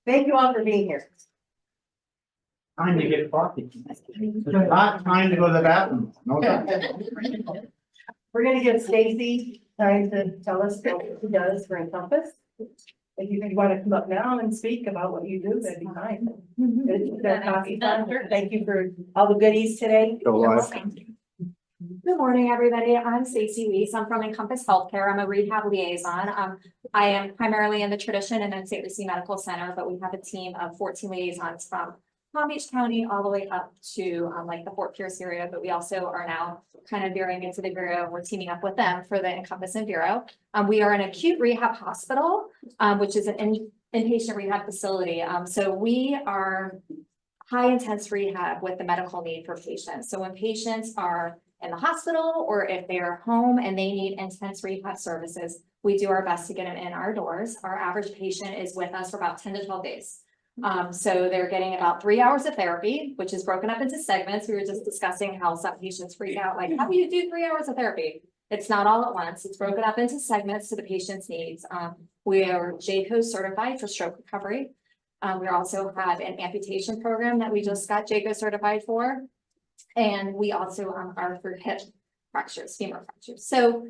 Thank you all for being here. Time to get coffee. Not time to go to the bathroom. No time. We're gonna give Stacy time to tell us what she does for Encompass. If you want to come up now and speak about what you do, that'd be fine. It's their coffee sponsor. Thank you for all the goodies today. Go You're live. welcome. Good morning, everybody. I'm Stacey Weiss. I'm from Encompass Healthcare. I'm a rehab liaison. I am primarily in the Tradition and then St Lucie Medical Center, but we have a team of 14 liaisons from Palm Beach County all the way up to like the Fort Pierce area, but we also are now kind of veering into the Bureau. We're teaming up with them for the Encompass and Bureau. We are an acute rehab hospital, which is an inpatient rehab facility. So we are high intense rehab with the medical need for patients. So when patients are in the hospital or if they're home and they need intense rehab services, we do our best to get them in our doors. Our average patient is with us for about 10 to 12 days. So they're getting about 3 hours of therapy, which is broken up into segments. We were just discussing how some patients freak out, like, how do you do 3 hours of therapy? It's not all at once. It's broken up into segments to the patient's needs. We are JCAS certified for stroke recovery. We also have an amputation program that we just got JCAS certified for. And we also are for hip fractures, femur fractures. So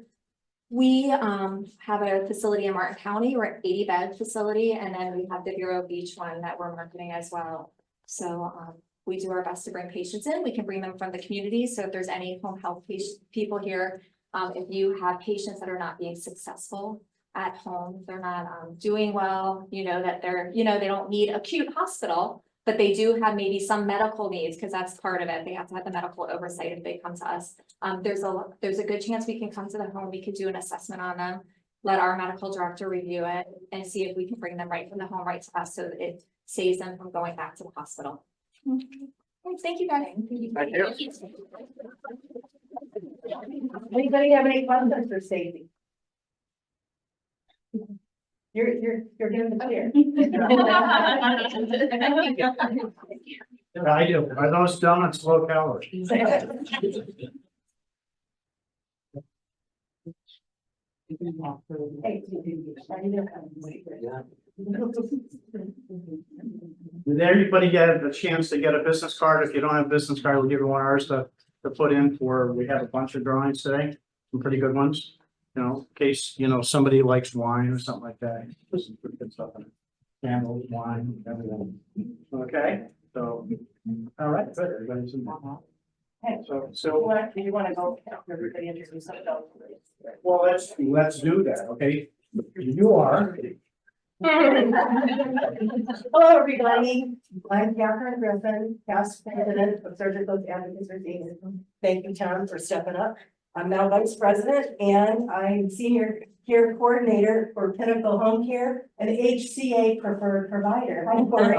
we have a facility in Martin County. We're an 80-bed facility, and then we have the Vero Beach one that we're marketing as well. So we do our best to bring patients in. We can bring them from the community. So if there's any home health people here, if you have patients that are not being successful at home, they're not doing well, you know, that they're, you know, they don't need acute hospital, but they do have maybe some medical needs because that's part of it. They have to have the medical oversight if they come to us. There's a good chance we can come to the home. We could do an assessment on them, let our medical director review it and see if we can bring them right from the home right to us so that it saves them from going back to the hospital. Thank you guys. Thank you. Anybody have any questions for Stacy? You're giving the chair. I do. Are those donuts low calorie? Did everybody get a chance to get a business card? If you don't have a business card, we'll give you one of ours to put in for, we have a bunch of drawings today, some pretty good ones. You know, in case, you know, somebody likes wine or something like that. There's some pretty good stuff in it. Candles, wine, everything. Okay, so, all right, good. Everybody's in there. Okay. So, You want to go, everybody introduce themselves? well, let's do that, okay? You are. Hello, everybody. I'm Catherine Griffin, past president of Surgical Advocacy. Thank you, Tom, for stepping up. I'm now vice president and I'm senior care coordinator for Pinnacle Home Care and HCA preferred provider. Hi, Corey.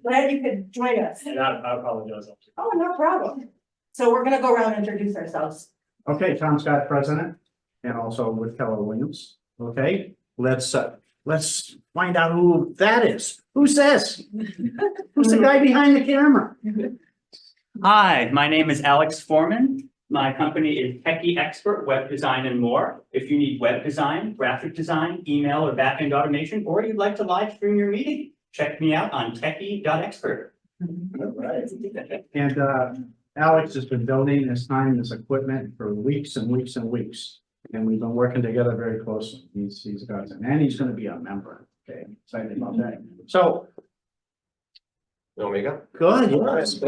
Glad you could join us. Yeah, I apologize. Oh, no problem. So we're gonna go around and introduce ourselves. Okay, Tom Scott, president, and also with Keller Williams. Okay, let's find out who that is. Who's this? Who's the guy behind the camera? Hi, my name is Alex Foreman. My company is Techie Expert Web Design and More. If you need web design, graphic design, email or backend automation, or you'd like to live stream your meeting, check me out on techie.expert. All right. And Alex has been donating his time and his equipment for weeks and weeks and weeks. And we've been working together very closely. He's got, and he's going to be a member. Okay, I'm excited about that. So. You want me to go? Good. Yes.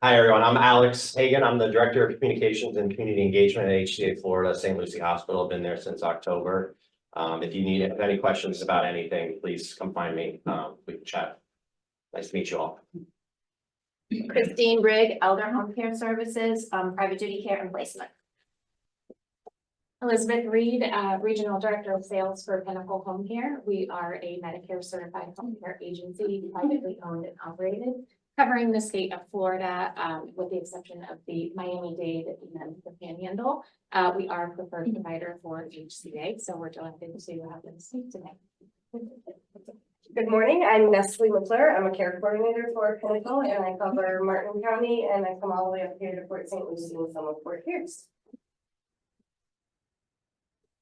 Hi, everyone. I'm Alex Hagan. I'm the Director of Communications and Community Engagement at HCA Florida St Lucie Hospital. I've been there since October. If you need any questions about anything, please come find me. We can chat. Nice to meet you all. Christine Rigg, Elder Home Care Services, Private Duty Care and Placement. Elizabeth Reed, Regional Director of Sales for Pinnacle Home Care. We are a Medicare certified home care agency, privately owned and operated, covering the state of Florida, with the exception of the Miami-Dade and the Panhandle. We are a preferred provider for HCA, so we're delighted to have them speak today. Good morning, I'm Nestle McClure. I'm a care coordinator for Pinnacle and I cover Martin County and I come all the way up here to Fort St Lucie and some of Fort Pierce.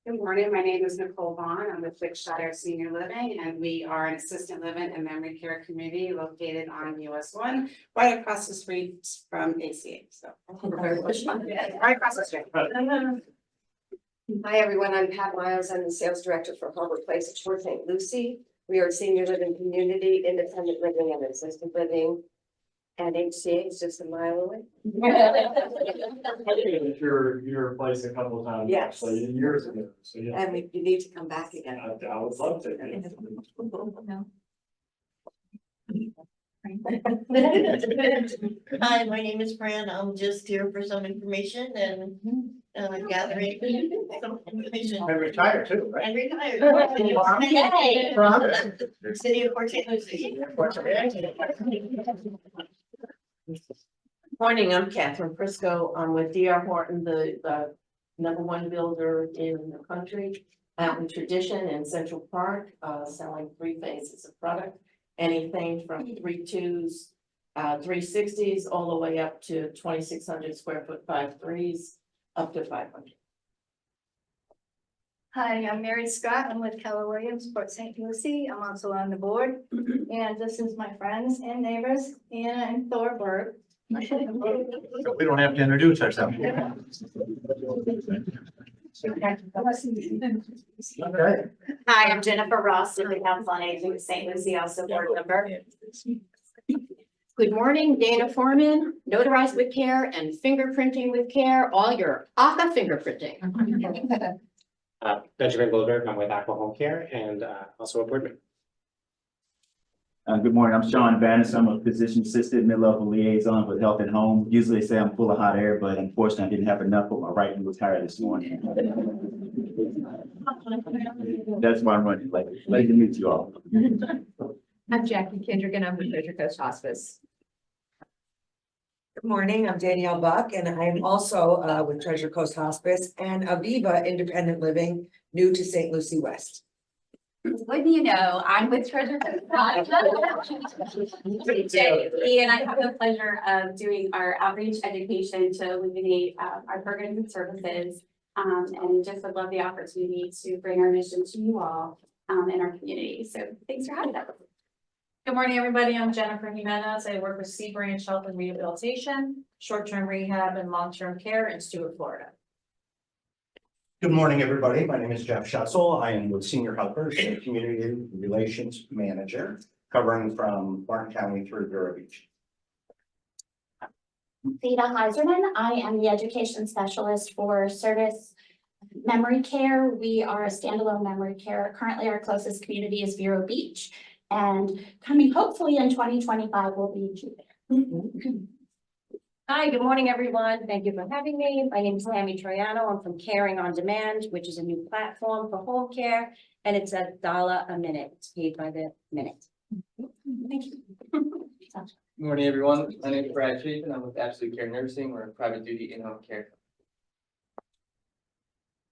Good morning, my name is Nicole Vaughn. I'm with Fixshire Senior Living, and we are an assisted living and memory care community located on US 1, right across the street from ACA, so. Right across the street. Hi, everyone. I'm Pat Miles. I'm the sales director for Harbor Place at St Lucie. We are a senior living community, independent living and assisted living. And HCA is just a mile away. Your place a couple of times. Yes. Actually, years ago, so yeah. And you need to come back again. I would love to. Hi, my name is Fran. I'm just here for some information and gathering some information. I retired too, right? And retired. Yay. City of Port St. Lucie. Morning, I'm Catherine Prisco. I'm with DR Horton, the #1 builder in the country. Mountain Tradition in Central Park, selling 3 phases of product. Anything from 3.2s, 360s, all the way up to 2,600 square foot 5.3s, up to 500. Hi, I'm Mary Scott. I'm with Keller Williams, Port St. Lucie. I'm also on the board. And this is my friends and neighbors, Anna and Thorberg. We don't have to introduce ourselves. Okay. Hi, I'm Jennifer Ross, City Council on Aging, St. Lucie, also board member. Good morning, Dana Foreman, notarized with care and fingerprinting with care, all your ACA fingerprinting. Benjamin Goldberg, I'm with Aqua Home Care and also a board member. Good morning, I'm Sean Bannis. I'm a physician assistant, mid-level liaison with Health and Home. Usually they say I'm full of hot air, but unfortunately I didn't have enough, but my right knee was tired this morning. That's why I'm running late. Glad to meet you all. I'm Jackie Kendrick and I'm with Treasure Coast Hospice. Good morning, I'm Danielle Buck and I'm also with Treasure Coast Hospice and Aviva Independent Living, new to St. Lucie West. What do you know? I'm with Treasure Coast. And I have the pleasure of doing our outreach education to illuminate our programs and services. And just would love the opportunity to bring our mission to you all in our community. So thanks for having us. Good morning, everybody. I'm Jennifer Jimenez. I work with Sea Branch Health and Rehabilitation, short-term rehab and long-term care in Stuart, Florida. Good morning, everybody. My name is Jeff Schutzel. I am with Senior Helpers and Community Relations Manager, covering from Martin County through Vero Beach. Theda Heiserman. I am the education specialist for Service Memory Care. We are a standalone memory care. Currently, our closest community is Vero Beach, and coming hopefully in 2025 will be Jupiter. Hi, good morning, everyone. Thank you for having me. My name is Tammy Troiano. I'm from Caring on Demand, which is a new platform for home care, and it's $1 a minute. It's paid by the minute. Thank you. Good morning, everyone. My name is Brad Chapin. I'm with Absolute Care Nursing. We're a private duty in-home care.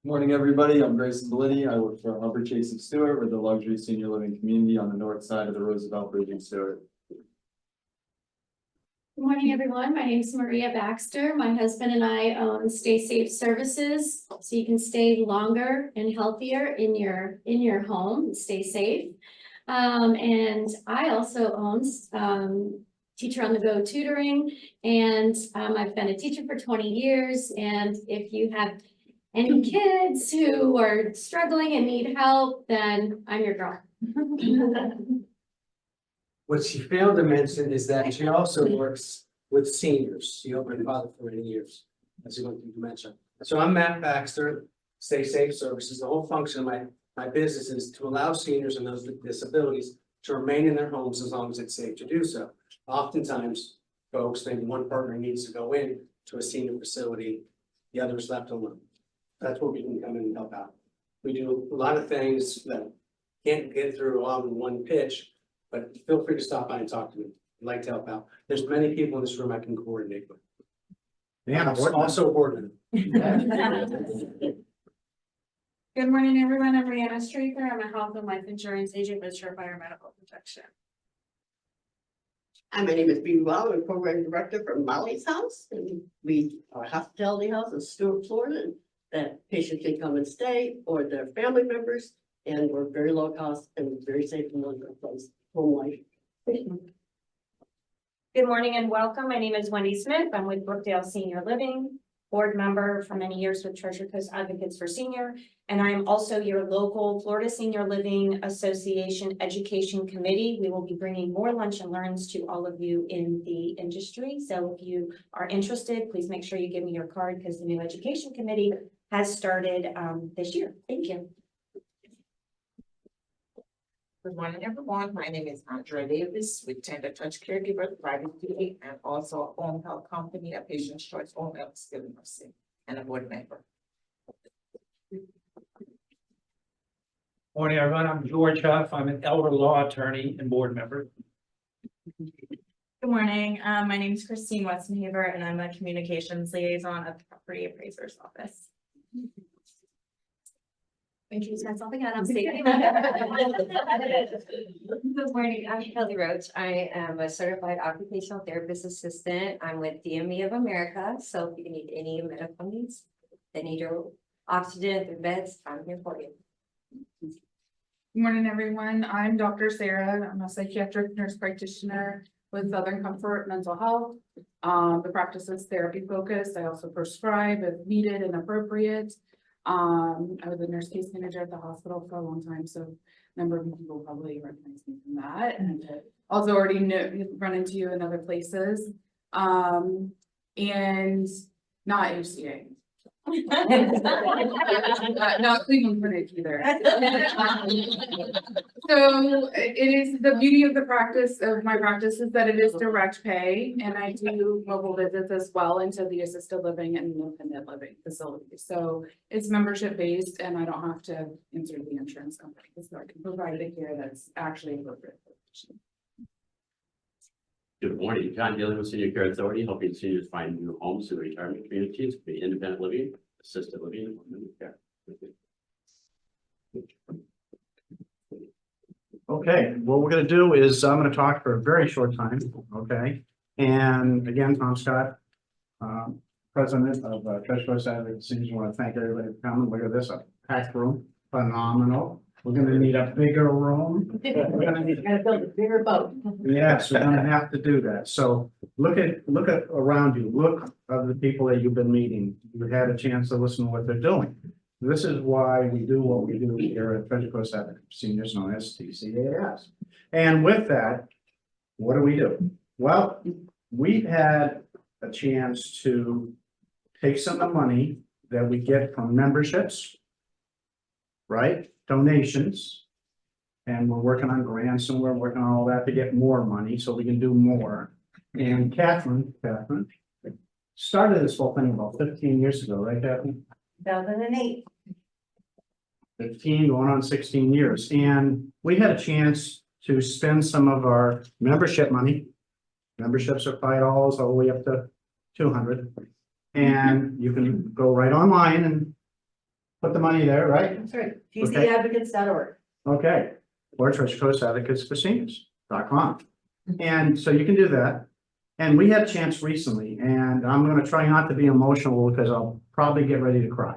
Good morning, everybody. I'm Grayson Bellini. I work for Hubbard Chase and Stewart. We're the luxury senior living community on the north side of the Roosevelt Bridge in Stewart. Good morning, everyone. My name is Maria Baxter. My husband and I own Stay Safe Services, so you can stay longer and healthier in your home and stay safe. And I also own Teacher on the Go tutoring, and I've been a teacher for 20 years. And if you have any kids who are struggling and need help, then I'm your girl. What she failed to mention is that she also works with seniors. She helped my father for many years as he went through dementia. So I'm Matt Baxter, Stay Safe Services. The whole function of my business is to allow seniors and those with disabilities to remain in their homes as long as it's safe to do so. Oftentimes, folks think one partner needs to go in to a senior facility, the other is left alone. That's where we can come in and help out. We do a lot of things that can't get through all in one pitch, but feel free to stop by and talk to me. I'd like to help out. There's many people in this room I can coordinate with. Yeah, Also a board member. Good morning, everyone. I'm Rihanna Streeter. I'm a health and life insurance agent with Surefire Medical Protection. Hi, my name is Bee Well. I'm program director for Molly's House, and we are a hospitality house in Stuart, Florida. And that patients can come and stay or their family members. And we're very low cost and very safe and good place, home life. Good morning and welcome. My name is Wendy Smith. I'm with Brookdale Senior Living, board member for many years with Treasure Coast Advocates for Senior. And I am also your local Florida Senior Living Association Education Committee. We will be bringing more lunch and learns to all of you in the industry. So if you are interested, please make sure you give me your card because the new education committee has started this year. Thank you. Good morning, everyone. My name is Andrea Davis with Tender Touch Caregiver, private duty, and also a home health company, a Patient's Choice Home Health Skilled Nursing, and a board member. Morning, everyone. I'm George Huff. I'm an elder law attorney and board member. Good morning. My name is Christine Westonhaver, and I'm a communications liaison at the Property Appraiser's Office. Introduce myself again, I'm Stacey. Good morning, I'm Kelly Roach. I am a certified occupational therapist assistant. I'm with DME of America. So if you need any medical needs, they need your oxygen, their beds, I'm here for you. Good morning, everyone. I'm Dr. Sarah. I'm a psychiatric nurse practitioner with Southern Comfort Mental Health. The practice is therapy focused. I also prescribe if needed and appropriate. I was a nurse case manager at the hospital for a long time, so a number of people probably recognize me from that, and also already run into you in other places, and not HCA. Not Cleveland Clinic either. So it is the beauty of the practice of my practice is that it is direct pay, and I do mobile visits as well into the assisted living and independent living facilities. So it's membership based, and I don't have to answer the insurance company, so I can provide the care that's actually appropriate for the patient. Good morning, John Daly with Senior Care Authority, helping seniors find new homes in retirement communities, be independent living, assisted living, and home care. Okay, what we're gonna do is I'm gonna talk for a very short time, okay? And again, Tom Scott, president of Treasure Coast Advocates, I want to thank everybody for coming. Look at this, a packed room, phenomenal. We're gonna need a bigger room. We're gonna need Gotta build a bigger boat. Yes, we're gonna have to do that. So look at around you, look of the people that you've been meeting. You've had a chance to listen to what they're doing. This is why we do what we do here at Treasure Coast Advocates, seniors known as TCAS. And with that, what do? Well, we've had a chance to take some of the money that we get from memberships, right? Donations. And we're working on grants and we're working on all that to get more money so we can do more. And Catherine started this whole thing about 15 years ago, right, Catherine? 2008. 15 going on 16 years. And we had a chance to spend some of our membership money. Memberships are $5 all the way up to $200. And you can go right online and put the money there, right? That's right. Okay. TCAdvocates.org. Okay, or Treasure Coast Advocates for Seniors.com. And so you can do that. And we had a chance recently, and I'm going to try not to be emotional because I'll probably get ready to cry.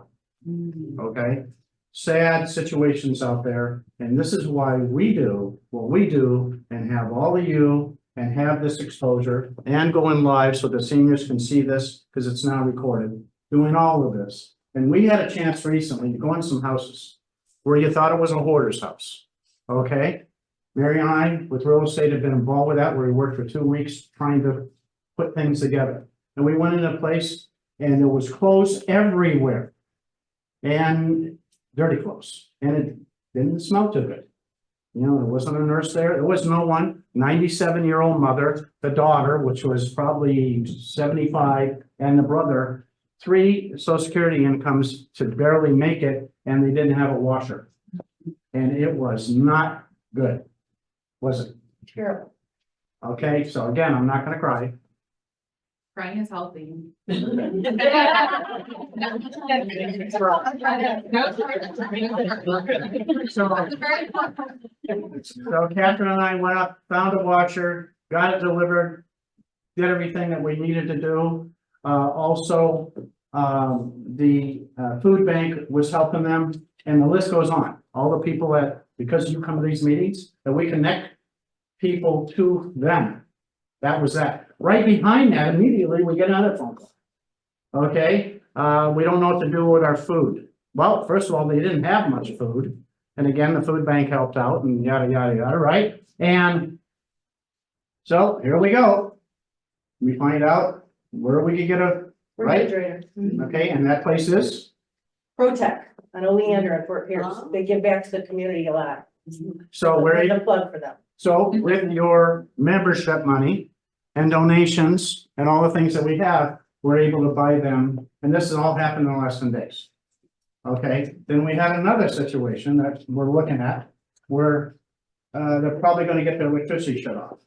Okay, sad situations out there. And this is why we do what we do and have all of you and have this exposure and going live so the seniors can see this because it's now recorded, doing all of this. And we had a chance recently to go in some houses where you thought it was a hoarder's house. Okay, Mary and I with real estate have been involved with that, where we worked for 2 weeks trying to put things together. And we went in a place and there was clothes everywhere and dirty clothes, and it didn't smell too good. You know, there wasn't a nurse there. There was no one. 97-year-old mother, the daughter, which was probably 75, and the brother, 3 Social Security incomes to barely make it, and they didn't have a washer. And it was not good, was it? Terrible. Okay, so again, I'm not gonna cry. Crying is healthy. So Catherine and I went up, found a washer, got it delivered, did everything that we needed to do. Also, the food bank was helping them, and the list goes on. All the people that, because you come to these meetings, that we connect people to them. That was that. Right behind that, immediately, we get another phone call. Okay, we don't know what to do with our food. Well, first of all, they didn't have much food. And again, the food bank helped out and yada, yada, yada, right? And so here we go. We find out where we can get a, right? Refrigerator. Okay, and that place is? ProTech on Oleander at Fort Pierce. They give back to the community a lot. So we're There's a plug for them. So with your membership money and donations and all the things that we have, we're able to buy them, and this has all happened in less than days. Okay, then we had another situation that we're looking at where they're probably gonna get their electricity shut off.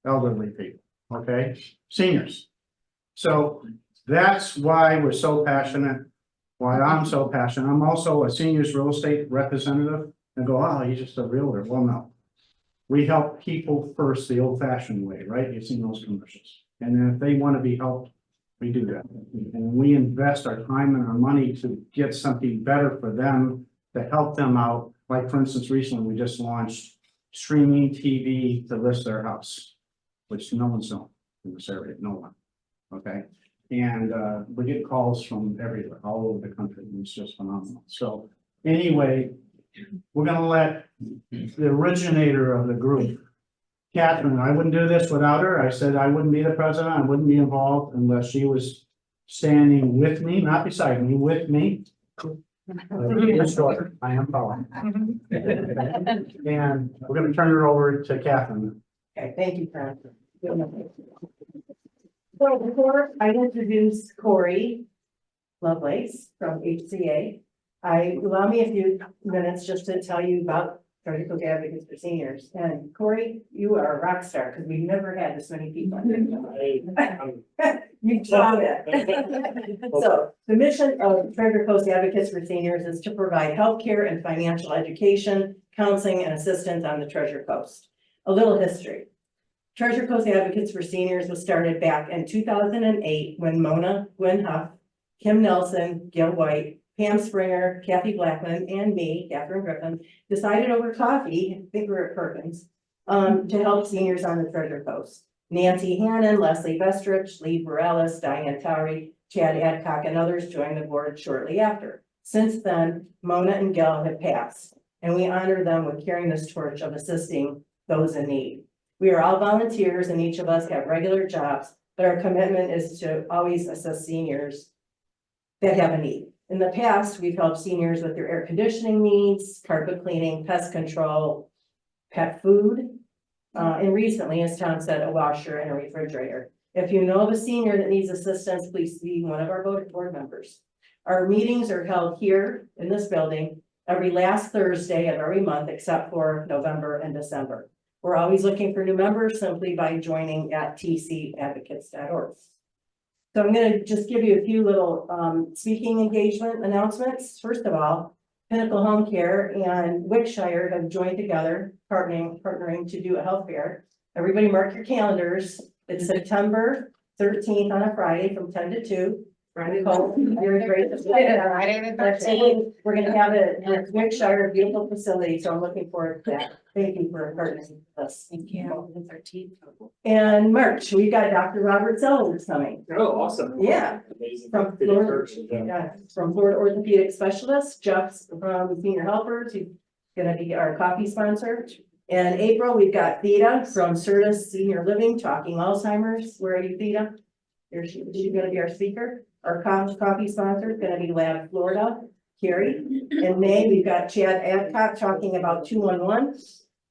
Elderly people, okay, seniors. So that's why we're so passionate, why I'm so passionate. I'm also a seniors real estate representative and go, oh, you're just a realtor. Well, no. We help people first the old fashioned way, right? You've seen those commercials. And then if they want to be helped, we do that. And we invest our time and our money to get something better for them to help them out. Like for instance, recently we just launched streaming TV to list their house, which no one's known in this area, no one. Okay. And we get calls from everywhere, all over the country. And it's just phenomenal. So anyway, we're gonna let the originator of the group, Catherine, I wouldn't do this without her. I said I wouldn't be the president. I wouldn't be involved unless she was standing with me, not beside me, with me. I am following. And we're gonna turn it over to Catherine. Okay, thank you, Fran. So before I introduce Corey Lovelace from HCA, allow me a few minutes just to tell you about Treasure Coast Advocates for Seniors. And Corey, you are a rock star because we've never had this many people. You saw it. So the mission of Treasure Coast Advocates for Seniors is to provide healthcare and financial education, counseling, and assistance on the Treasure Coast. A little history. Treasure Coast Advocates for Seniors was started back in 2008 when Mona, Gwen Huff, Kim Nelson, Gil White, Pam Springer, Kathy Blackman, and me, Catherine Griffin, decided over coffee, I think we were at Perkins, to help seniors on the Treasure Coast. Nancy Hannon, Leslie Vestrich, Lee Morales, Diane Towery, Chad Adcock, and others joined the board shortly after. Since then, Mona and Gil have passed, and we honor them with carrying this torch of assisting those in need. We are all volunteers and each of us have regular jobs, but our commitment is to always assist seniors that have a need. In the past, we've helped seniors with their air conditioning needs, carpet cleaning, pest control, pet food, and recently, as Tom said, a washer and a refrigerator. If you know of a senior that needs assistance, please see one of our board members. Our meetings are held here in this building every last Thursday of every month, except for November and December. We're always looking for new members simply by joining at tcadvocates.org. So I'm going to just give you a few little speaking engagement announcements. First of all, Pinnacle Home Care and Wickshire have joined together, partnering to do a health fair. Everybody mark your calendars. It's September 13th on a Friday from 10 to 2. Friday, you're great. Friday the 13th. We're going to have it at Wickshire, a beautiful facility. So I'm looking forward to that. Thank you for partnering with us. Thank you. The 13th. And March, we got Dr. Robert Sellers coming. Oh, awesome. Yeah. Amazing. From Florida, yeah, from Florida Orthopedic Specialist, Jeff's from Senior Helpers, who's gonna be our coffee sponsor. In April, we've got Theta from Certus Senior Living, talking Alzheimer's. Where are you, Theta? She's gonna be our speaker. Our coffee sponsor is gonna be Lab Florida, Carrie. In May, we've got Chad Adcock talking about 211.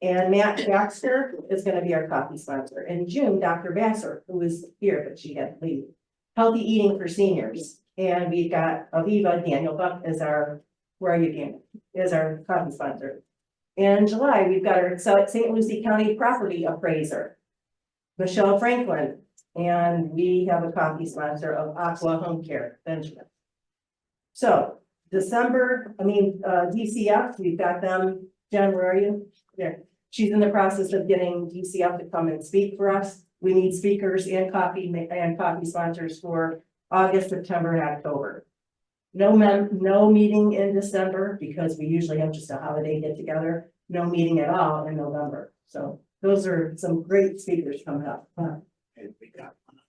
And Matt Baxter is going to be our coffee sponsor. In June, Dr. Vassar, who is here, but she had to leave. Healthy Eating for Seniors. And we've got Aviva, Daniel Buck is our, where are you, Dan? Is our coffee sponsor. In July, we've got our St. Lucie County Property Appraiser, Michelle Franklin. And we have a coffee sponsor of Aqua Home Care, Benjamin. So DCF, we've got them. Jen, where are you? There. She's in the process of getting DCF to come and speak for us. We need speakers and coffee sponsors for August, September, and October. No meeting in December because we usually have just a holiday get together. No meeting at all in November. So those are some great speakers coming up. And we got one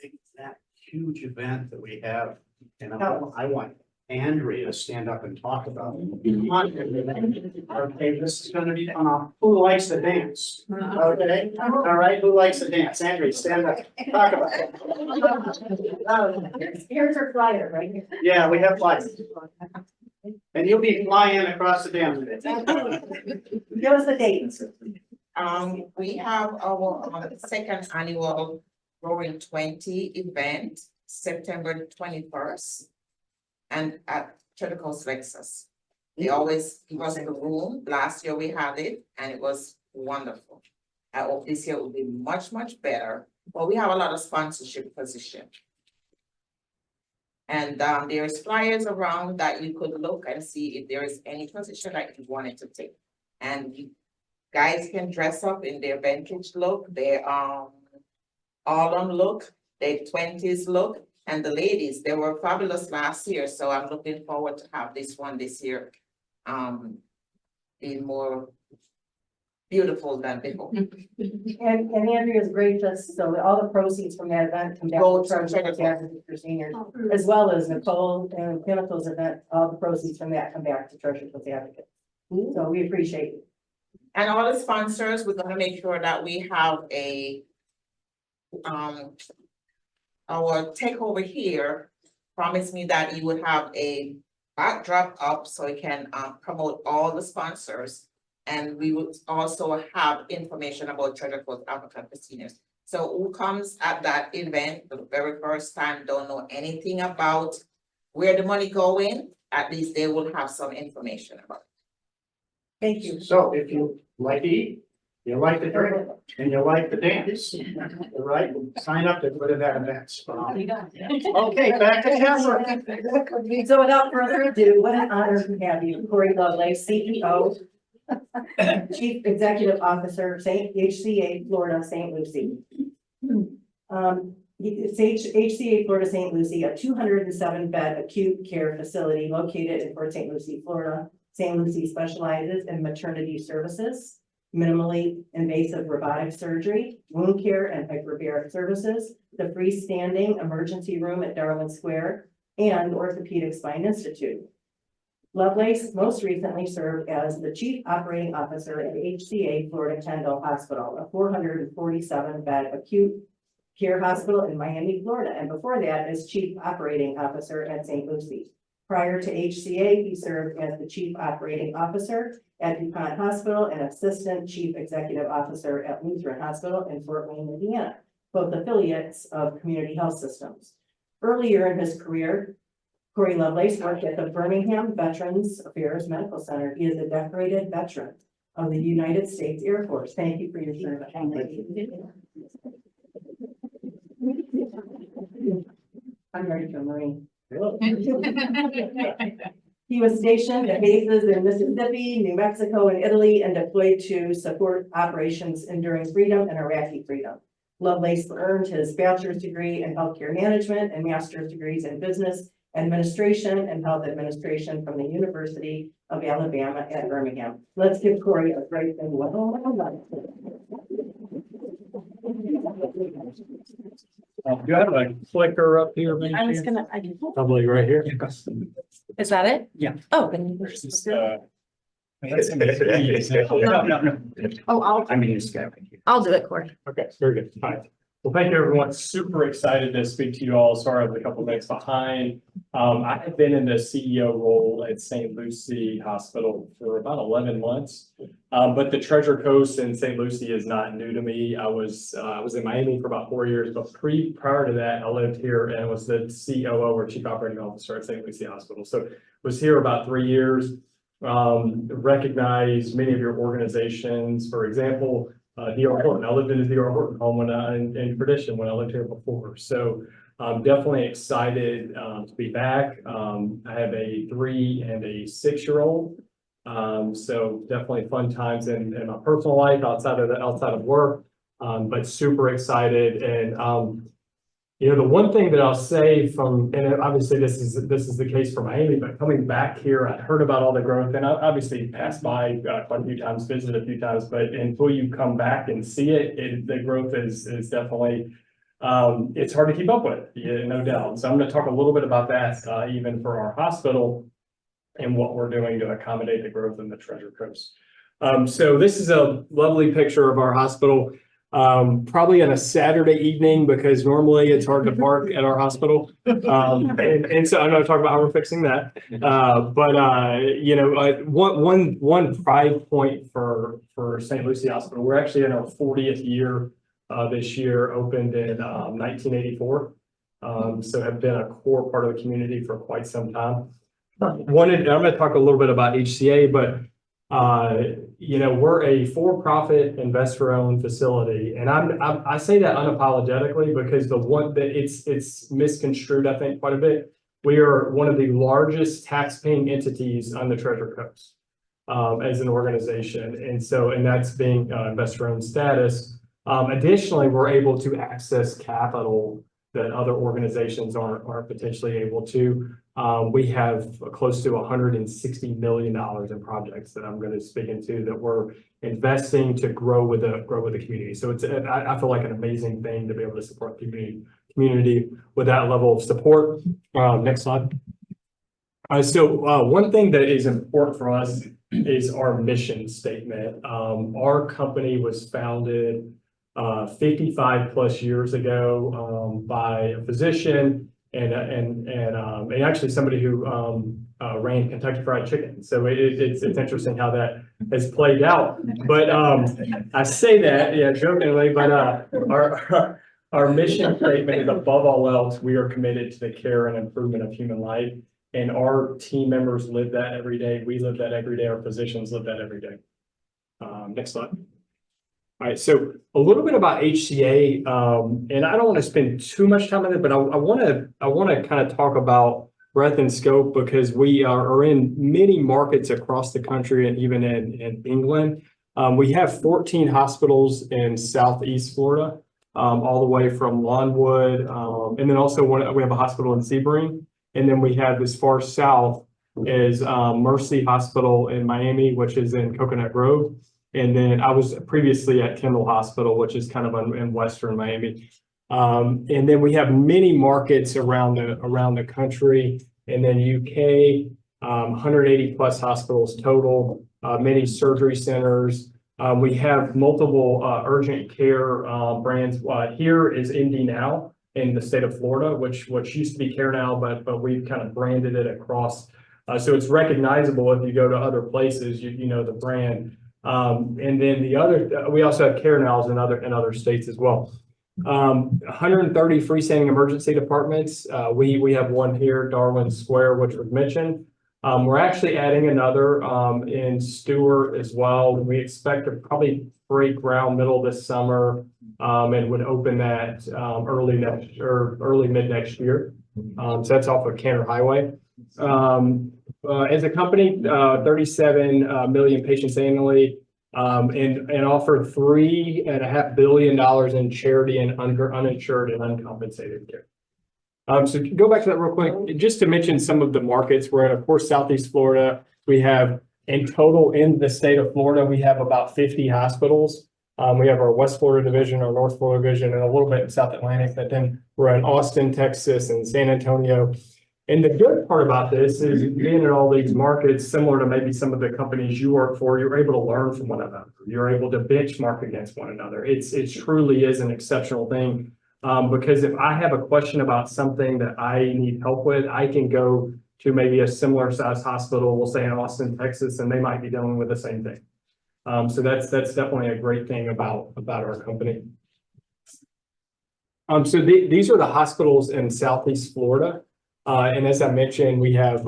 big, that huge event that we have, and I want Andrea to stand up and talk about it. Okay, this is gonna be, who likes to dance? Okay, all right, who likes to dance? Andrea, stand up, talk about it. Here's our flyer right here. Yeah, we have flights. And you'll be flying across the dam. Give us the dates. We have our second annual Roaring 20 event, September 21st. And at Treasure Coast Lexus. They always give us the room. Last year we had it and it was wonderful. I hope this year will be much, much better, but we have a lot of sponsorship position. And there's flyers around that you could look and see if there is any position that you wanted to take. And you guys can dress up in their vintage look, their all on look, their 20s look. And the ladies, they were fabulous last year, so I'm looking forward to have this one this year. Be more beautiful than before. And Andrea's gracious, so all the proceeds from that event come back Go to to Treasure Coast Advocates for Seniors, as well as Nicole and Pinnacle's event, all the proceeds from that come back to Treasure Coast Advocates. So we appreciate it. And all the sponsors, we're gonna make sure that we have a our takeover here promised me that you would have a backdrop up so we can promote all the sponsors. And we would also have information about Treasure Coast Africa for Seniors. So who comes at that event for the very first time, don't know anything about where the money going, at least they will have some information about it. Thank you. So if you like to eat, you like to drink, and you like to dance, all right, sign up to go to that event. Okay, back to Jennifer. So without further ado, what an honor to have you, Corey Lovelace, CEO, Chief Executive Officer, HCA Florida St Lucie. It's HCA Florida St Lucie, a 207-bed acute care facility located in Port St. Lucie, Florida. St. Lucie specializes in maternity services, minimally invasive robotic surgery, wound care and hyperbaric services, the freestanding emergency room at Darwin Square, and Orthopedic Spine Institute. Lovelace most recently served as the Chief Operating Officer at HCA Florida Kendall Hospital, a 447-bed acute care hospital in Miami, Florida, and before that as Chief Operating Officer at St. Lucie. Prior to HCA, he served as the Chief Operating Officer at DuPont Hospital and Assistant Chief Executive Officer at Lutheran Hospital in Fort Wayne, Indiana, both affiliates of Community Health Systems. Earlier in his career, Corey Lovelace worked at the Birmingham Veterans Affairs Medical Center. He is a decorated veteran of the United States Air Force. Thank you for your service. I'm ready for Marine. He was stationed at bases in Mississippi, New Mexico, and Italy, and deployed to support operations enduring freedom and Iraqi freedom. Lovelace earned his bachelor's degree in healthcare management and master's degrees in business administration and health administration from the University of Alabama at Birmingham. Let's give Corey a great big welcome. Do you have a clicker up here? I was gonna, I can. Probably right here. Is that it? Yeah. Oh, then. No. Oh, I mean, this guy right here. I'll do it, Corey. Okay, very good. All right. Well, thank you, everyone. Super excited to speak to you all. Sorry, I was a couple minutes behind. I have been in the CEO role at St. Lucie Hospital for about 11 months. But the Treasure Coast in St. Lucie is not new to me. I was in Miami for about 4 years, but prior to that, I lived here and was the COO or Chief Operating Officer at St. Lucie Hospital. So was here about 3 years. Recognize many of your organizations, for example, D.R. Horton. I lived in the D.R. Horton home when in tradition when I lived here before. So I'm definitely excited to be back. I have a 3 and a 6-year-old. So definitely fun times in my personal life outside of work. But super excited. And You know, the one thing that I'll say from, and obviously this is the case for Miami, but coming back here, I heard about all the growth and I obviously passed by quite a few times, visited a few times, but until you come back and see it, the growth is definitely, it's hard to keep up with, yeah, no doubt. So I'm going to talk a little bit about that, even for our hospital and what we're doing to accommodate the growth in the Treasure Coast. So this is a lovely picture of our hospital. Probably on a Saturday evening because normally it's hard to park at our hospital. And so I'm going to talk about how we're fixing that. You know, one pride point for St. Lucie Hospital, we're actually in our 40th year this year, opened in 1984. So have been a core part of the community for quite some time. I'm going to talk a little bit about HCA, but you know, we're a for-profit investor-owned facility, and I say that unapologetically because it's misconstrued, I think, quite a bit. We are one of the largest tax-paying entities on the Treasure Coast as an organization, and that's being investor-owned status. Additionally, we're able to access capital that other organizations aren't potentially able to. We have close to $160 million in projects that I'm going to speak into that we're investing to grow with the community. So I feel like an amazing thing to be able to support the community with that level of support. Next slide. So one thing that is important for us is our mission statement. Our company was founded 55 plus years ago by a physician and actually somebody who ran Kentucky Fried Chicken. So it's interesting how that has played out. But I say that, yeah, jokingly, but our mission statement is above all else, we are committed to the care and improvement of human life. And our team members live that every day. We live that every day. Our physicians live that every day. Next slide. All right, so a little bit about HCA, and I don't want to spend too much time on it, but I want to kind of talk about breadth and scope because we are in many markets across the country and even in England. We have 14 hospitals in Southeast Florida, all the way from Longwood, and then also we have a hospital in Sebring, and then we have as far south as Mercy Hospital in Miami, which is in Coconut Grove. And then I was previously at Kendall Hospital, which is kind of in Western Miami. And then we have many markets around the country. And then UK, 180 plus hospitals total, many surgery centers. We have multiple urgent care brands. Here is Indy Now in the state of Florida, which used to be Care Now, but we've kind of branded it across. So it's recognizable if you go to other places, you know the brand. And then we also have Care Nows in other states as well. 130 freestanding emergency departments. We have one here, Darwin Square, which was mentioned. We're actually adding another in Stewart as well. We expect to probably break ground middle of this summer and would open that early mid next year. So that's off of Canner Highway. As a company, 37 million patients annually, and offer $3.5 billion in charity and uninsured and uncompensated care. So go back to that real quick, just to mention some of the markets we're in. Of course, Southeast Florida, we have in total in the state of Florida, we have about 50 hospitals. We have our West Florida division, our North Florida division, and a little bit in South Atlantic, but then we're in Austin, Texas, and San Antonio. And the good part about this is being in all these markets, similar to maybe some of the companies you work for, you're able to learn from one another. You're able to benchmark against one another. It truly is an exceptional thing because if I have a question about something that I need help with, I can go to maybe a similar size hospital, we'll say in Austin, Texas, and they might be dealing with the same thing. So that's definitely a great thing about our company. So these are the hospitals in Southeast Florida. And as I mentioned, we have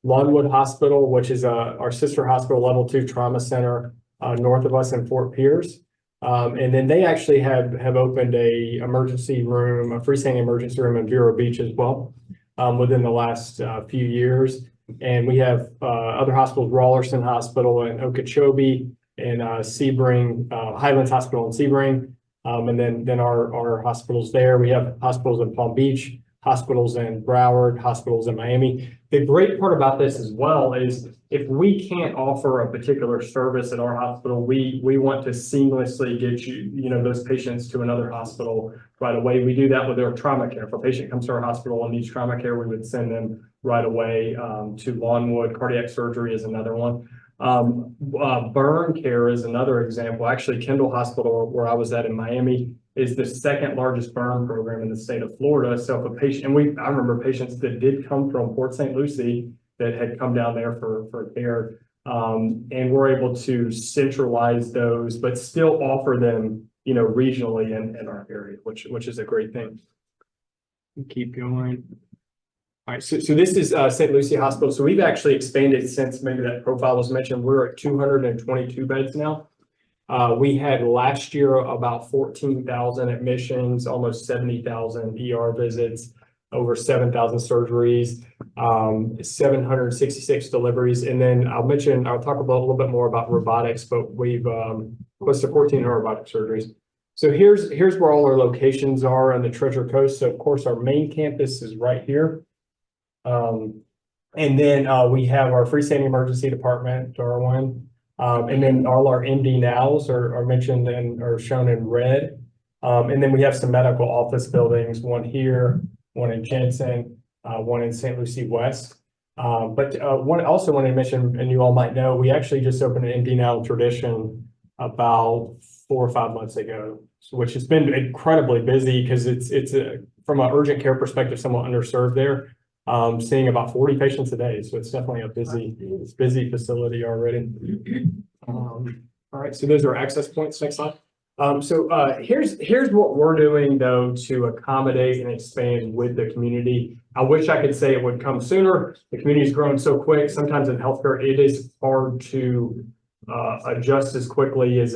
Longwood Hospital, which is our sister hospital, level 2 trauma center north of us in Fort Pierce. And then they actually have opened a emergency room, a freestanding emergency room in Vero Beach as well within the last few years. And we have other hospitals, Rawlerson Hospital in Okeechobee and Sebring, Highlands Hospital in Sebring. And then our hospitals there, we have hospitals in Palm Beach, hospitals in Broward, hospitals in Miami. The great part about this as well is if we can't offer a particular service at our hospital, we want to seamlessly get those patients to another hospital right away. We do that with our trauma care. If a patient comes to our hospital and needs trauma care, we would send them right away to Longwood. Cardiac surgery is another one. Burn care is another example. Actually, Kendall Hospital, where I was at in Miami, is the second largest burn program in the state of Florida. So if a patient, and I remember patients that did come from Port St. Lucie that had come down there for care. And we're able to centralize those, but still offer them, regionally in our area, which is a great thing. Keep going. All right, so this is St. Lucie Hospital. So we've actually expanded since maybe that profile was mentioned. We're at 222 beds now. We had last year about 14,000 admissions, almost 70,000 ER visits, over 7,000 surgeries, 766 deliveries. And then I'll talk about a little bit more about robotics, but we've close to 1,400 robotic surgeries. So here's where all our locations are on the Treasure Coast. So of course, our main campus is right here. And then we have our freestanding emergency department, Darwin. And then all our MD nows are mentioned and are shown in red. And then we have some medical office buildings, one here, one in Jensen, one in St. Lucie West. But one also want to mention, and you all might know, we actually just opened an MD now tradition about 4 or 5 months ago, which has been incredibly busy because it's from an urgent care perspective, somewhat underserved there. Seeing about 40 patients a day. So it's definitely a busy facility already. All right, so those are access points. Next slide. Here's what we're doing though to accommodate and expand with the community. I wish I could say it would come sooner. The community is growing so quick. Sometimes in healthcare, it is hard to adjust as quickly as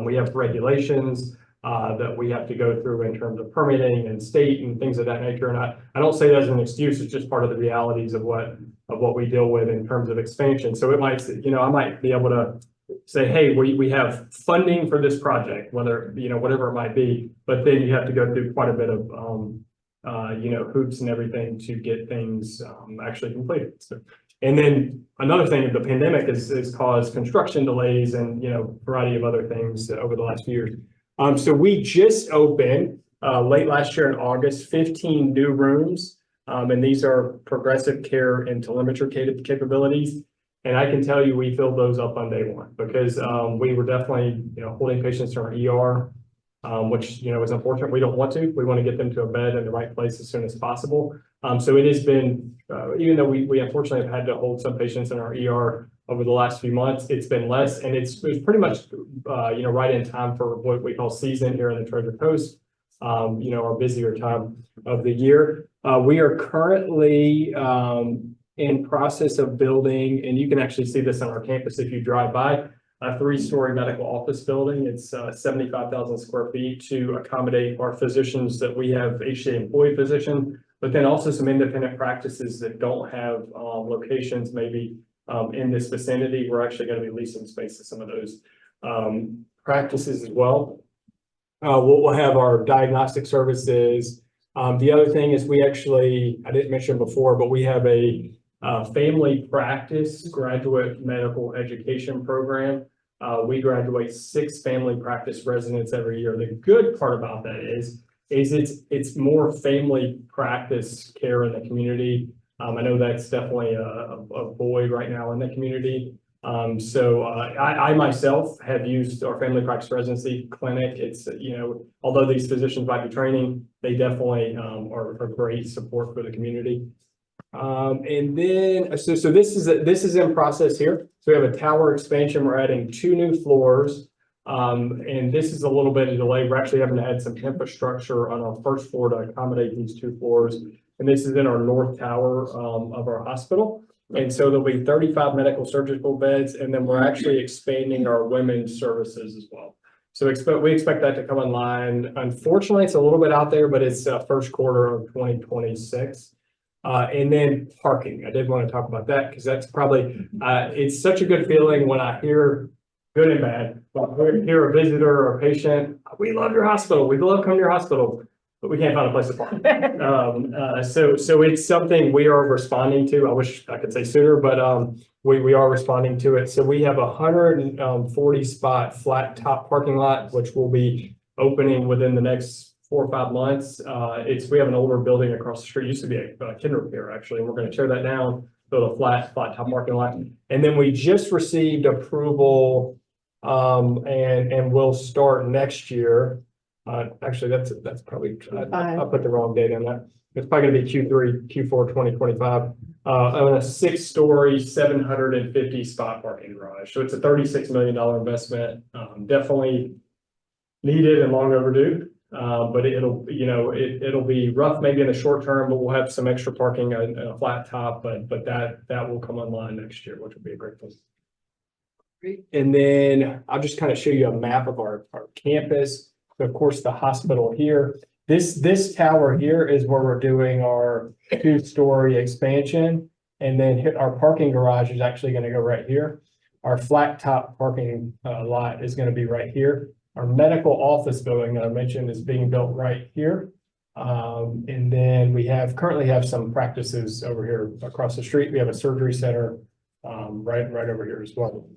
we have regulations that we have to go through in terms of permitting and state and things of that nature. And I don't say that as an excuse, it's just part of the realities of what we deal with in terms of expansion. So it might, I might be able to say, hey, we have funding for this project, whether, whatever it might be, but then you have to go through quite a bit of, hoops and everything to get things actually completed. So, and then another thing, the pandemic has caused construction delays and, a variety of other things over the last few years. So we just opened late last year in August, 15 new rooms. And these are progressive care and telemetry capabilities. And I can tell you, we filled those up on day one because we were definitely, holding patients in our ER, which, is unfortunate. We don't want to. We want to get them to a bed in the right place as soon as possible. So it has been, even though we unfortunately have had to hold some patients in our ER over the last few months, it's been less, and it's pretty much, right in time for what we call season here in the Treasure Coast, our busier time of the year. We are currently in process of building, and you can actually see this on our campus if you drive by, a 3-story medical office building. It's 75,000 square feet to accommodate our physicians that we have HCA employed physician, but then also some independent practices that don't have locations maybe in this vicinity. We're actually going to be leasing space to some of those practices as well. We'll have our diagnostic services. The other thing is I didn't mention before, but we have a family practice graduate medical education program. We graduate 6 family practice residents every year. The good part about that is it's more family practice care in the community. I know that's definitely a void right now in the community. I myself have used our family practice residency clinic. It's, although these physicians might be training, they definitely are great support for the community. And then, so this is in process here. So we have a tower expansion. We're adding 2 new floors. And this is a little bit of delay. We're actually having to add some infrastructure on our first floor to accommodate these 2 floors. And this is in our north tower of our hospital. And so there'll be 35 medical surgical beds. And then we're actually expanding our women's services as well. So we expect that to come online. Unfortunately, it's a little bit out there, but it's first quarter of 2026. And then parking. I did want to talk about that because that's probably, it's such a good feeling when I hear good and bad. When you're a visitor or a patient, we love your hospital, we love coming to your hospital, but we can't find a place to park. So it's something we are responding to. I wish I could say sooner, but we are responding to it. So we have 140 spot flat top parking lot, which will be opening within the next 4 or 5 months. We have an older building across the street, used to be a kinder repair actually, and we're going to tear that down, build a flat top parking lot. And then we just received approval and we'll start next year. Actually, that's probably, I put the wrong date on that. It's probably gonna be Q4 2025. On a 6-story, 750 spot parking garage. So it's a $36 million investment. Definitely needed and long overdue. But it'll be rough maybe in the short term, but we'll have some extra parking and a flat top, but that will come online next year, which will be a great thing. And then I'll just kind of show you a map of our campus. Of course, the hospital here. This tower here is where we're doing our 2-story expansion. And then our parking garage is actually going to go right here. Our flat top parking lot is going to be right here. Our medical office building that I mentioned is being built right here. And then we currently have some practices over here across the street. We have a surgery center right over here as well.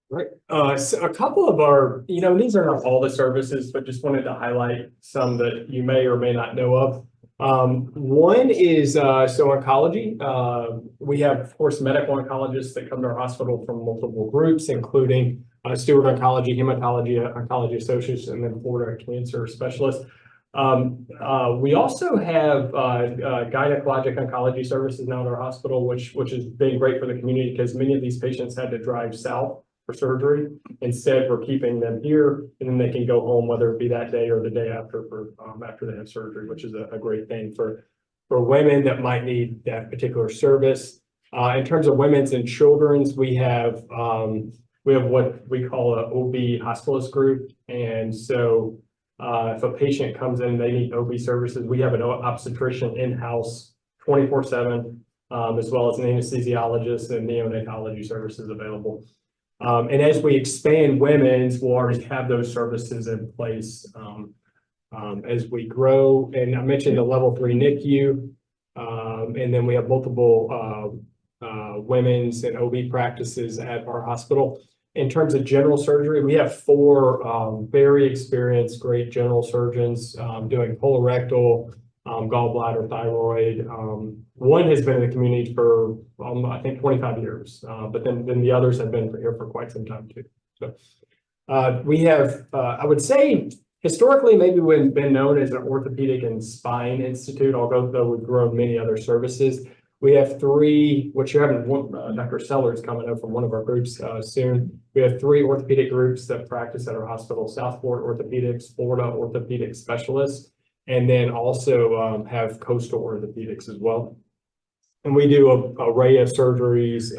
Right. So a couple of our, these are not all the services, but just wanted to highlight some that you may or may not know of. One is oncology. We have, of course, medical oncologists that come to our hospital from multiple groups, including Steward Oncology, Hematology, Oncology Associates, and then Florida Cancer Specialists. We also have gynecologic oncology services now at our hospital, which has been great for the community because many of these patients had to drive south for surgery. Instead, we're keeping them here, and then they can go home, whether it be that day or the day after after they have surgery, which is a great thing for women that might need that particular service. In terms of women's and children's, we have what we call an OB hospitalist group, and so if a patient comes in, they need OB services. We have an obstetrician in-house 24/7, as well as an anesthesiologist and neonatology services available. And as we expand women's, we'll already have those services in place as we grow. And I mentioned the level 3 NICU, and then we have multiple women's and OB practices at our hospital. In terms of general surgery, we have 4 very experienced, great general surgeons doing colorectal, gallbladder, thyroid. One has been in the community for, I think, 25 years, but then the others have been here for quite some time too. So we have, I would say, historically, maybe we've been known as an orthopedic and spine institute, although we've grown many other services. We have 3, which you're having Dr. Sellers coming up from one of our groups soon. We have 3 orthopedic groups that practice at our hospital: South Florida Orthopedics, Florida Orthopedic Specialists, and then also have coastal orthopedics as well. And we do an array of surgeries,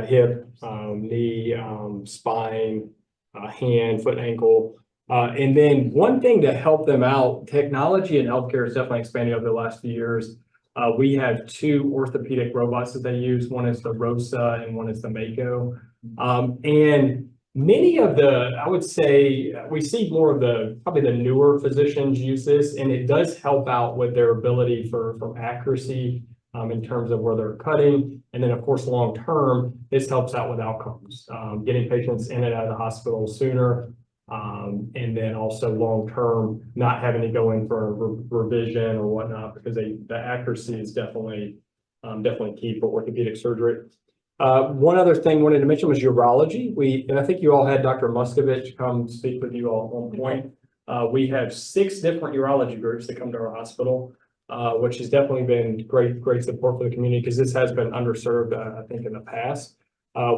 hip, knee, spine, hand, foot, ankle. And then one thing to help them out, technology in healthcare is definitely expanding over the last few years. We have 2 orthopedic robots that they use. One is the ROSA and one is the Mako. And many of I would say, we see more of probably the newer physicians use this, and it does help out with their ability for accuracy in terms of where they're cutting. And then, of course, long-term, this helps out with outcomes, getting patients in and out of the hospital sooner. And then also long-term, not having to go in for a revision or whatnot, because the accuracy is definitely key for orthopedic surgery. One other thing I wanted to mention was urology. And I think you all had Dr. Muscovich come speak with you all at one point. We have 6 different urology groups that come to our hospital, which has definitely been great support for the community because this has been underserved, I think, in the past.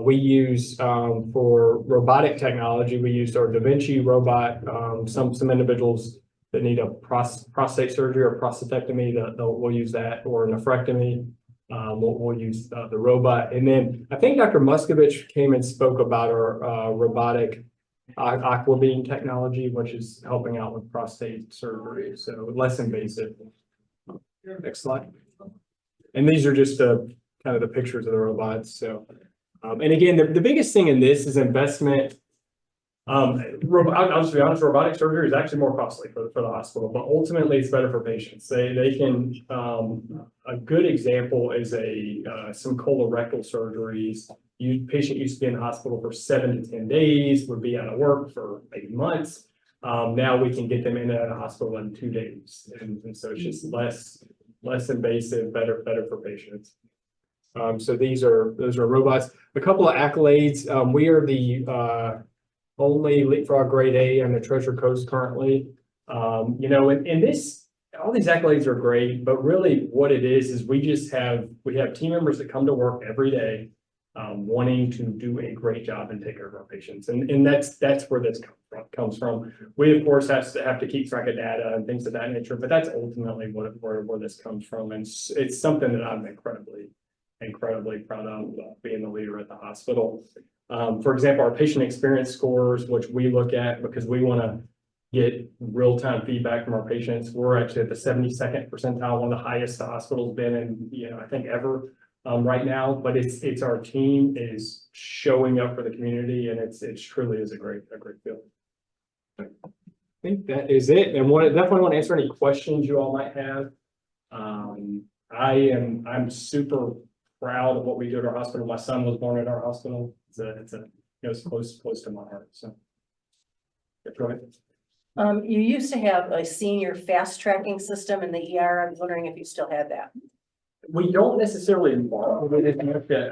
We use for robotic technology, we used our Da Vinci robot. Some individuals that need a prostate surgery or prostatectomy, we'll use that, or nephrectomy. We'll use the robot. And then I think Dr. Muscovich came and spoke about our robotic aquabeam technology, which is helping out with prostate surgery, so less invasive. Next slide. And these are just kind of the pictures of the robots. So And again, the biggest thing in this is investment. I'll just be honest, robotic surgery is actually more costly for the hospital, but ultimately it's better for patients. They can, a good example is some colorectal surgeries. Patient used to be in the hospital for 7 to 10 days, would be out of work for maybe months. Now we can get them in and out of the hospital in 2 days. And so it's just less invasive, better for patients. So those are robots. A couple of accolades. We are the only leapfrog grade A on the Treasure Coast currently. You know, and this, all these accolades are great, but really what it is we have team members that come to work every day, wanting to do a great job and take care of our patients. And that's where this comes from. We of course have to keep track of data and things of that nature, but that's ultimately where this comes from. And it's something that I'm incredibly proud of, being the leader at the hospital. For example, our patient experience scores, which we look at because we want to get real-time feedback from our patients. We're actually at the 72nd percentile, one of the highest the hospital's been in, you know, I think ever right now. But it's our team is showing up for the community, and it's truly is a great feel. I think that is it. And definitely want to answer any questions you all might have. I'm super proud of what we do at our hospital. My son was born at our hospital. It's close to my heart. So go ahead. You used to have a senior fast tracking system in the ER. I was wondering if you still had that. We don't necessarily involve it if you look at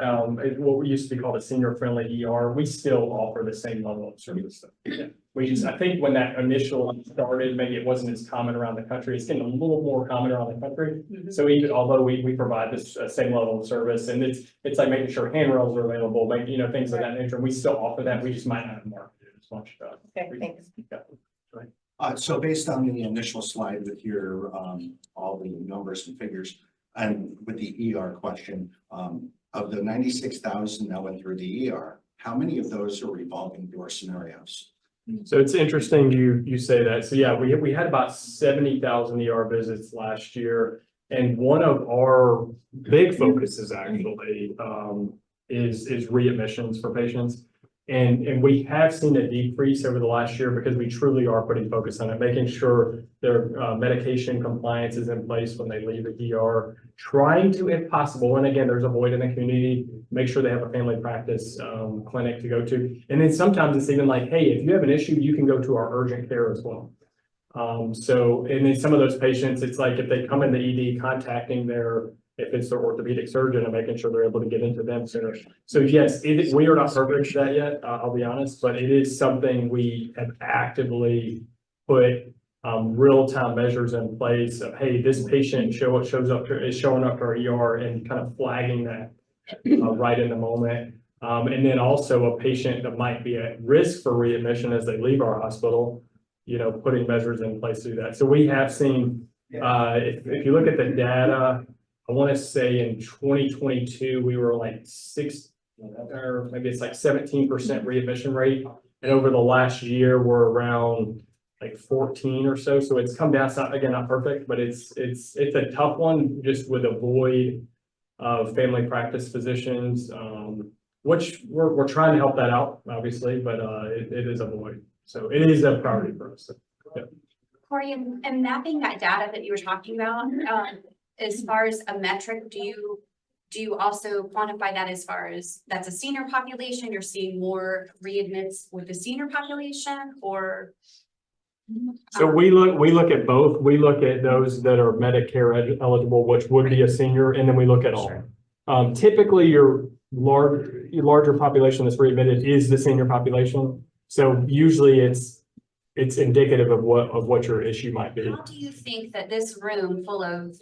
what we used to be called a senior friendly ER. We still offer the same level of service. I think when that initial started, maybe it wasn't as common around the country. It's getting a little more common around the country. So even although we provide this same level of service, and it's like making sure handrails are available, like things of that nature. We still offer that. We just might not market it as much. Okay, thanks. So based on the initial slide with your, all the numbers and figures, and with the ER question, of the 96,000 that went through the ER, how many of those are revolving door scenarios? So it's interesting you say that. So yeah, we had about 70,000 ER visits last year. And one of our big focuses actually is readmissions for patients. And we have seen a decrease over the last year because we truly are putting focus on it, making sure their medication compliance is in place when they leave the ER, trying to, if possible, and again, there's a void in the community, make sure they have a family practice clinic to go to. And then sometimes it's even like, hey, if you have an issue, you can go to our urgent care as well. And then some of those patients, it's like if they come in the ED, contacting if it's their orthopedic surgeon and making sure they're able to get into them sooner. So yes, we are not perfect at that yet, I'll be honest, but it is something we have actively put real-time measures in place of, hey, this patient is showing up to our ER and kind of flagging that right in the moment. And then also a patient that might be at risk for readmission as they leave our hospital, putting measures in place to do that. So we have seen, if you look at the data, I want to say in 2022, we were like 17% readmission rate. And over the last year, we're around like 14 or so. So it's come down. It's not, again, not perfect, but it's a tough one just with a void of family practice physicians, which we're trying to help that out, obviously, but it is a void. So it is a priority for us. So, yeah. Corey, and mapping that data that you were talking about, as far as a metric, do you also quantify that as far as that's a senior population? You're seeing more readmits with the senior population, or? So we look at both. We look at those that are Medicare eligible, which would be a senior, and then we look at all. Typically, your larger population that's readmitted is the senior population. So usually it's indicative of what your issue might be. How do you think that this room full of,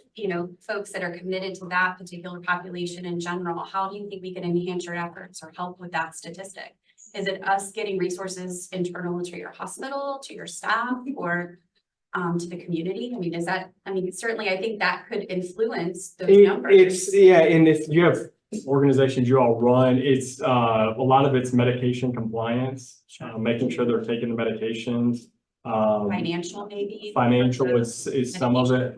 folks that are committed to that particular population in general, how do you think we can enhance your efforts or help with that statistic? Is it us getting resources internal to your hospital, to your staff, or to the community? Certainly I think that could influence those numbers. And if you have organizations you all run, it's a lot of it's medication compliance, making sure they're taking the medications. Financial maybe. Financial is some of it.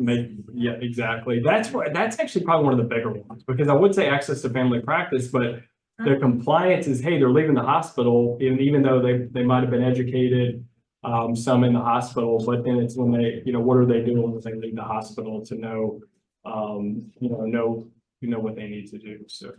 Yeah, exactly. That's actually probably one of the bigger ones, because I would say access to family practice, but The compliance is, hey, they're leaving the hospital, even though they might have been educated, some in the hospital, but then it's when they, what are they doing when they leave the hospital to know, know what they need to do, so.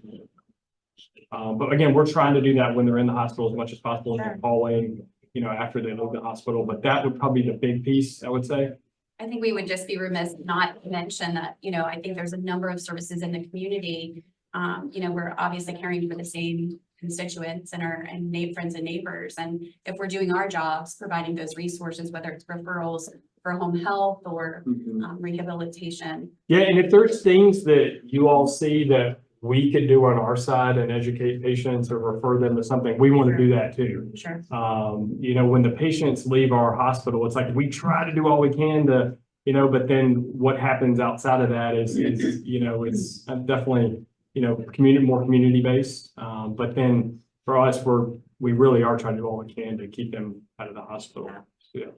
But again, we're trying to do that when they're in the hospital as much as possible, and calling, after they leave the hospital, but that would probably be the big piece, I would say. I think we would just be remiss not to mention that, I think there's a number of services in the community. We're obviously caring for the same constituents and friends and neighbors. And if we're doing our jobs, providing those resources, whether it's referrals for home health or rehabilitation. Yeah, and if there's things that you all see that we could do on our side and educate patients or refer them to something, we want to do that too. Sure. When the patients leave our hospital, it's like we try to do all we can to, but then what happens outside of that is it's definitely, more community based. But then for us, we really are trying to do all we can to keep them out of the hospital. So, yeah.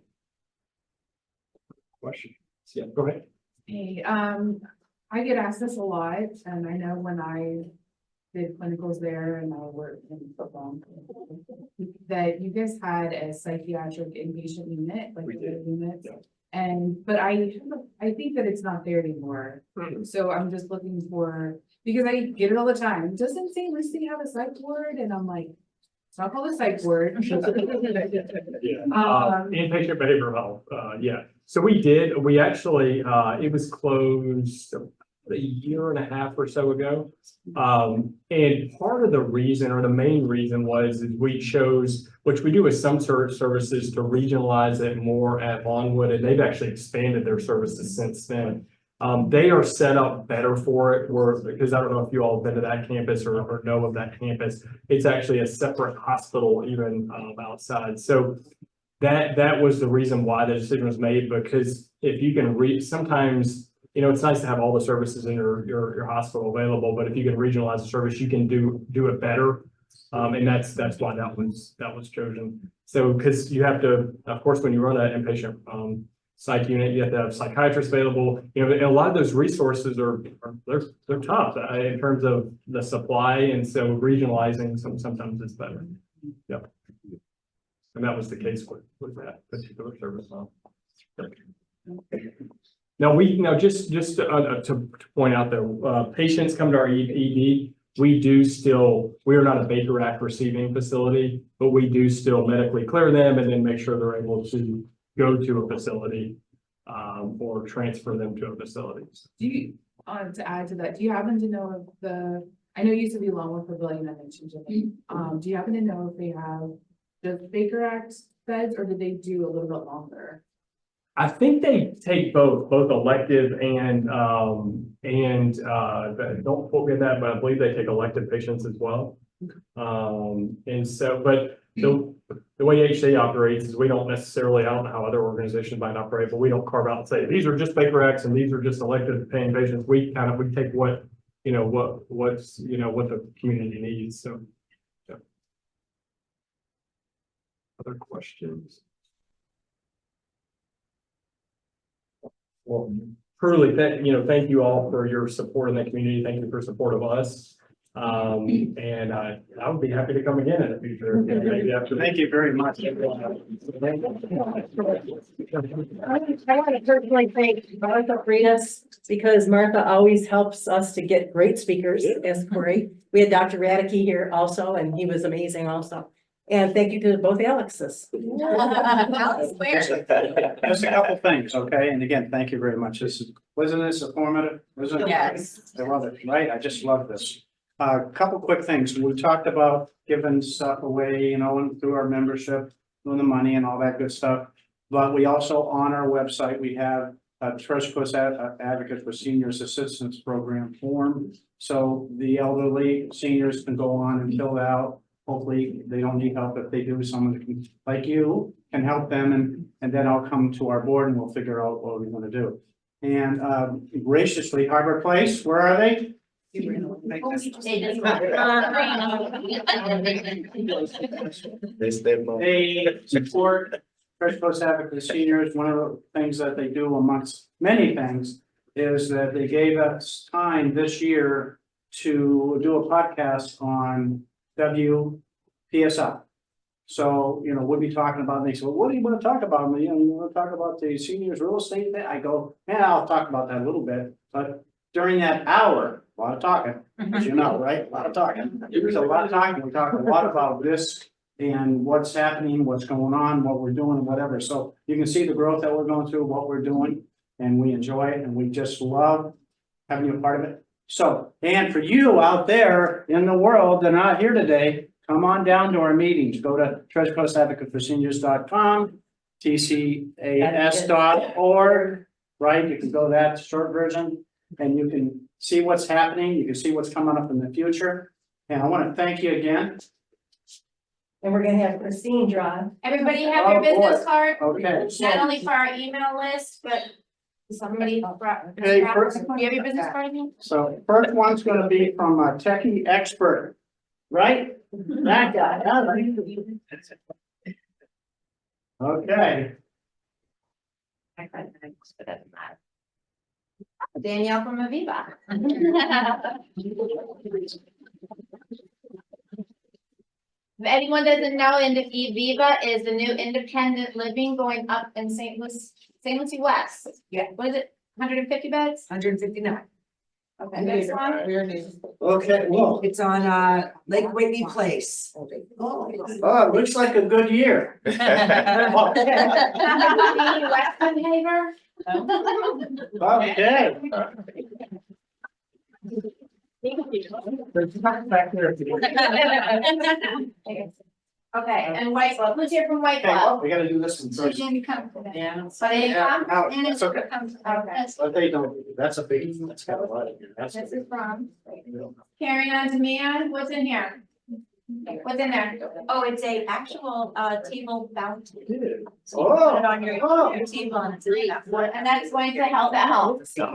Question? Yeah, go ahead. Hey, I get asked this a lot, and I know when I did clinicals there and I worked in football, that you guys had a psychiatric inpatient unit, like the units. But I think that it's not there anymore. So I'm just looking for, because I get it all the time. Doesn't St. Lucie have a psych ward? And I'm like, it's not called a psych ward. Inpatient behavioral health, yeah. So we actually, it was closed a year and a half or so ago. And part of the reason, or the main reason, was we chose, which we do with some services, to regionalize it more at Longwood, and they've actually expanded their services since then. They are set up better for it, because I don't know if you all have been to that campus or know of that campus. It's actually a separate hospital even outside. So that was the reason why the decision was made, because if you can sometimes, it's nice to have all the services in your hospital available, but if you can regionalize the service, you can do it better. And that's why that was chosen. So, because you have to, of course, when you run an inpatient psych unit, you have to have psychiatrists available. And a lot of those resources they're tough in terms of the supply, and so regionalizing sometimes is better. Yep. And that was the case with that particular service model. Now, just to point out that patients come to our ED, we are not a Baker Act receiving facility, but we do still medically clear them and then make sure they're able to go to a facility or transfer them to a facility. Do you, to add to that, do you happen to know if I know you used to be Longwood Pavilion, I mentioned to me. Do you happen to know if they have the Baker Act beds, or do they do a little bit longer? I think they take both elective and don't quote me on that, but I believe they take elective patients as well. And so, but the way HCA operates is we don't necessarily, I don't know how other organizations might operate, but we don't carve out and say, these are just Baker Acts and these are just elective paying patients. We take what the community needs. So, yeah. Other questions? Well, truly, thank you all for your support in the community. Thank you for support of us. And I would be happy to come again in the future. Thank you very much. I want to personally thank Martha Freitas, because Martha always helps us to get great speakers, as Corey. We had Dr. Radke here also, and he was amazing also. And thank you to both Alexes. Just a couple things, okay? And again, thank you very much. Wasn't this informative? Wasn't it? Yes. I love it, right? I just love this. A couple quick things. We talked about giving stuff away, and through our membership, doing the money and all that good stuff. But we also, on our website, we have a Treasure Coast Advocate for Seniors Assistance Program form. So the elderly seniors can go on and fill it out. Hopefully they don't need help. If they do, someone can, like you, can help them, and then I'll come to our board and we'll figure out what we want to do. And graciously, Harbor Place, where are they? They support Treasure Coast Advocate Seniors. One of the things that they do, amongst many things, is that they gave us time this year to do a podcast on WPSI. So, you know, we'll be talking about, they say, well, what do you want to talk about? You know, you want to talk about the seniors real estate thing? I go, yeah, I'll talk about that a little bit, but during that hour, a lot of talking, as you know, right? A lot of talking. There's a lot of talking. We talk a lot about this and what's happening, what's going on, what we're doing, whatever. So you can see the growth that we're going through, what we're doing, and we enjoy it, and we just love having you a part of it. So, and for you out there in the world that are not here today, come on down to our meetings. Go to treasurecoastadvocateseniors.com, TCAS.org, right? You can go that short version, and you can see what's happening. You can see what's coming up in the future. And I want to thank you again. And we're gonna have Christine draw. Everybody have your Oh, boy. business card, Okay. not only for our email list, but somebody. Okay, first- Do you have your business card? Amy? So first one's gonna be from a techie expert, right? That guy. All right. Okay. Danielle from Aviva. If anyone doesn't know, Aviva is the new independent living going up in St. Lucie West. Yeah. What is it, 150 beds? 159. Okay, next one. Okay, well, It's on Lake Whitney Place. oh, it looks like a good year. Western Haver. Okay. Okay, and White Club, who's here from White Okay, well, Club? we gotta do this one So first. Jamie come. Yeah. So they come, No, and that's okay. Okay. But they don't, that's a big, that's got a lot of here. That's. This is from, carrying on demand, what's in here? What's in there? Oh, it's a actual table bounty. So you Oh, put it on your table and it's enough. And that's going to help at home. So.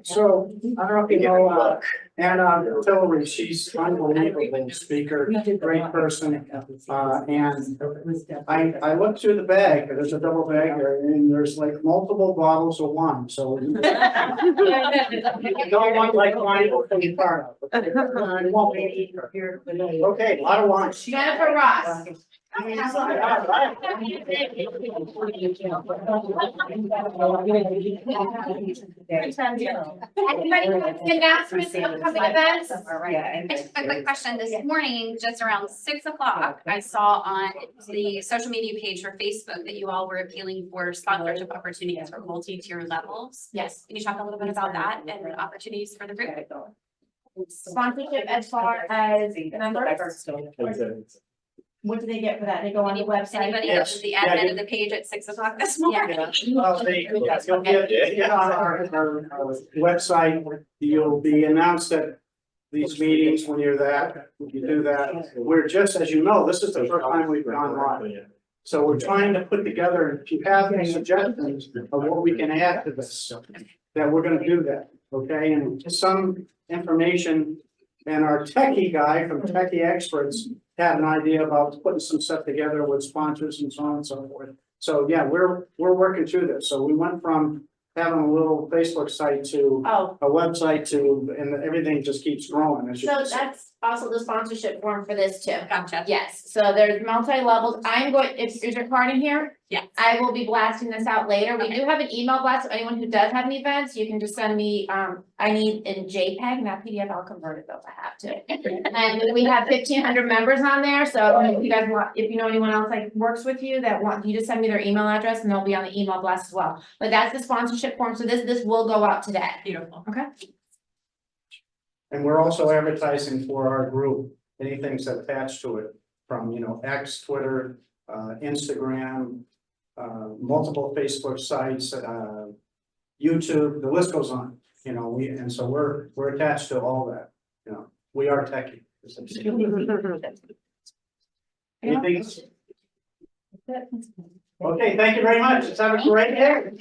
So, I don't know if you know, Anna Tillery, she's unbelievable speaker, great person. And I looked through the bag, there's a double bag here, and there's like multiple bottles of wine, so. You don't want like wine to be part of. It won't be. Okay, a lot of wine. Jennifer Ross. Anybody have announcements of upcoming events? A quick question. This morning, just around 6 o'clock, I saw on the social media page for Facebook that you all were appealing for sponsorship opportunities for multi-tier levels. Yes. Can you talk a little bit about that and opportunities for the group? Sponsorship as far as members? What do they get for that? They go on the website? Anybody Yes. else, the Yeah, admin yeah. of the page at 6 o'clock this morning? Well, you'll get on our website, you'll be announced at these meetings when you're that, when you do that. We're just, as you know, this is the first time we've gone live. So we're trying to put together, if you have any suggestions of what we can add to this, that we're gonna do that, okay? And just some information, and our techie guy from Techie Experts had an idea about putting some stuff together with sponsors and so on and so forth. So, yeah, we're working through this. So we went from having a little Facebook site to Oh, a website to, and everything just keeps growing. As you so can see. that's also the sponsorship form for this too. Gotcha. Yes, so there's multi-levels. I'm going, is your card in here? Yes. I will be blasting this out later. We do have an email blast. So anyone who does have any events, you can just send me, I need in JPEG, not PDF. I'll convert it though if I have to. And we have 1,500 members on there. So if you guys want, if you know anyone else like works with you that want, you just send me their email address and they'll be on the email blast as well. But that's the sponsorship form. So this will go out today. Beautiful. Okay. And we're also advertising for our group, anything that's attached to it, from, you know, X, Twitter, Instagram, multiple Facebook sites, YouTube, the list goes on, you know, and so we're attached to all that, you know, we are techie. Anything else? Okay, thank you very much. Let's have a great day.